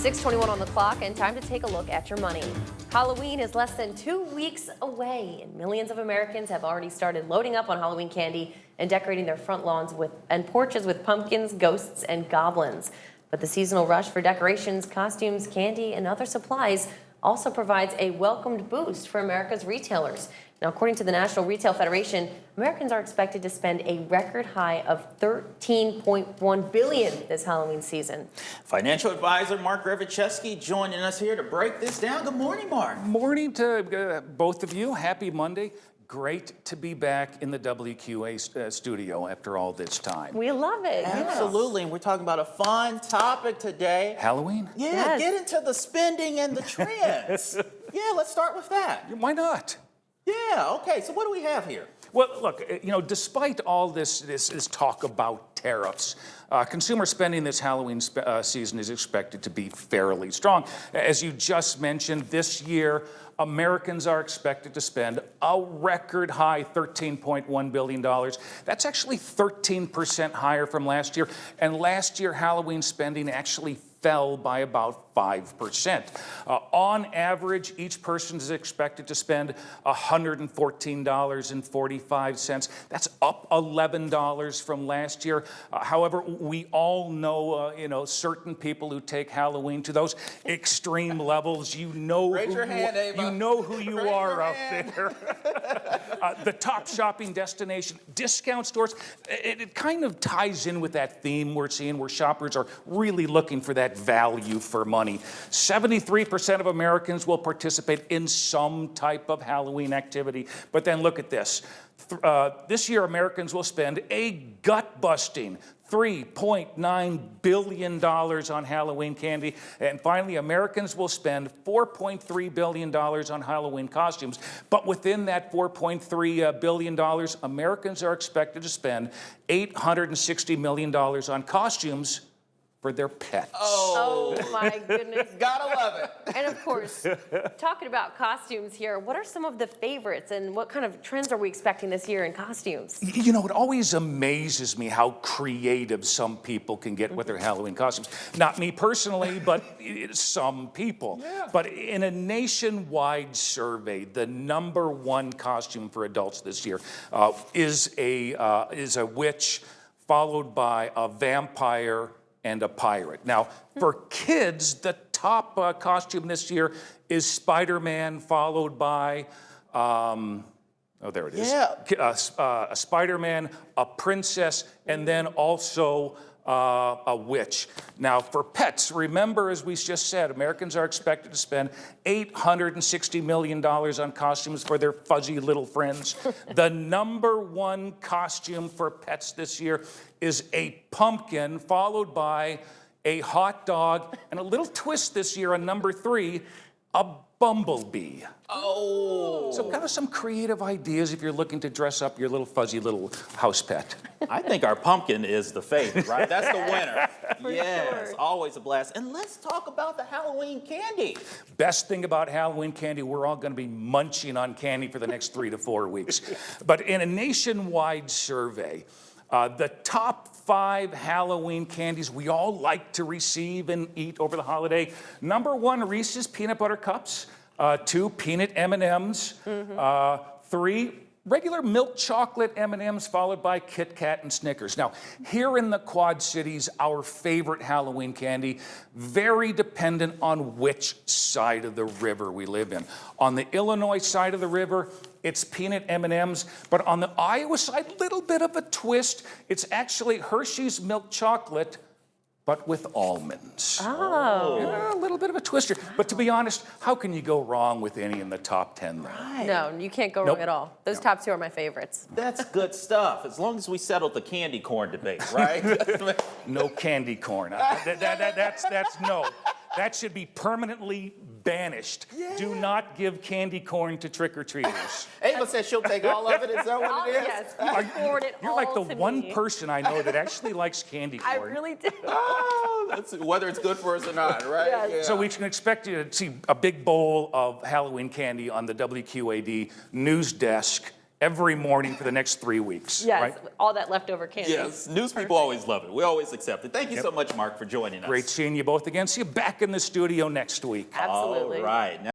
6:21 on the clock, and time to take a look at your money. Halloween is less than 2 weeks away, and millions of Americans have already started loading up on Halloween candy and decorating their front lawns and porches with pumpkins, ghosts, and goblins. But the seasonal rush for decorations, costumes, candy, and other supplies also provides a welcomed boost for America's retailers. Now, according to the National Retail Federation, Americans are expected to spend a record high of $13.1 billion this Halloween season. Financial advisor Mark Grywacheski joining us here to break this down. Good morning, Mark. Morning to both of you. Happy Monday. Great to be back in the WQA studio after all this time. We love it. Absolutely. And we're talking about a fun topic today. Halloween? Yeah, get into the spending and the trends. Yeah, let's start with that. Why not? Yeah, okay. So what do we have here? Well, look, despite all this talk about tariffs, consumer spending this Halloween season is expected to be fairly strong. As you just mentioned, this year, Americans are expected to spend a record high $13.1 billion. That's actually 13% higher from last year. And last year, Halloween spending actually fell by about 5%. On average, each person is expected to spend $114.45. That's up $11 from last year. However, we all know, certain people who take Halloween to those extreme levels. You know, Raise your hand, Ava. You know who you are out there. The top shopping destination, discount stores. It kind of ties in with that theme we're seeing, where shoppers are really looking for that value for money. 73% of Americans will participate in some type of Halloween activity. But then look at this. This year, Americans will spend a gut-busting $3.9 billion on Halloween candy. And finally, Americans will spend $4.3 billion on Halloween costumes. But within that $4.3 billion, Americans are expected to spend $860 million on costumes for their pets. Oh my goodness. Gotta love it. And of course, talking about costumes here, what are some of the favorites and what kind of trends are we expecting this year in costumes? It always amazes me how creative some people can get with their Halloween costumes. Not me personally, but some people. Yeah. But in a nationwide survey, the #1 costume for adults this year is a witch, followed by a vampire and a pirate. Now, for kids, the top costume this year is Spider-Man, followed by, there it is. Yeah. A Spider-Man, a princess, and then also a witch. Now, for pets, remember, as we just said, Americans are expected to spend $860 million on costumes for their fuzzy little friends. The #1 costume for pets this year is a pumpkin, followed by a hot dog, and a little twist this year on #3, a bumblebee. Oh. So kind of some creative ideas if you're looking to dress up your little fuzzy little house pet. I think our pumpkin is the favorite, right? That's the winner. Yes, sure. always a blast. And let's talk about the Halloween candy. Best thing about Halloween candy, we're all going to be munching on candy for the next 3 to 4 weeks. But in a nationwide survey, the top 5 Halloween candies we all like to receive and eat over the holiday. #1, Reese's Peanut Butter Cups. 2, peanut M&Ms. 3, regular milk chocolate M&Ms, followed by Kit Kat and Snickers. Now, here in the Quad Cities, our favorite Halloween candy, very dependent on which side of the river we live in. On the Illinois side of the river, it's peanut M&Ms, but on the Iowa side, a little bit of a twist. It's actually Hershey's milk chocolate, but with almonds. Oh. Yeah, a little bit of a twister. But to be honest, how can you go wrong with any in the top 10 there? Right. No, you can't go wrong at all. Those top 2 are my favorites. That's good stuff, as long as we settled the candy corn debate, right? No candy corn. That's no. That should be permanently banished. Yeah. Do not give candy corn to trick-or-treaters. Ava says she'll take all of it. Is that what it is? Yes, you forward it You're all like the to one me. person I know that actually likes candy corn. I really do. Oh, that's whether it's good for us or not, right? Yes. Yeah. So we can expect you to see a big bowl of Halloween candy on the WQAD news desk every morning for the next 3 weeks. Yes, Right? all that leftover candy. Yes, news people always love it. We always accept it. Thank you so much, Mark, for joining us. Great seeing you both again. See you back in the studio next week. Absolutely. All right.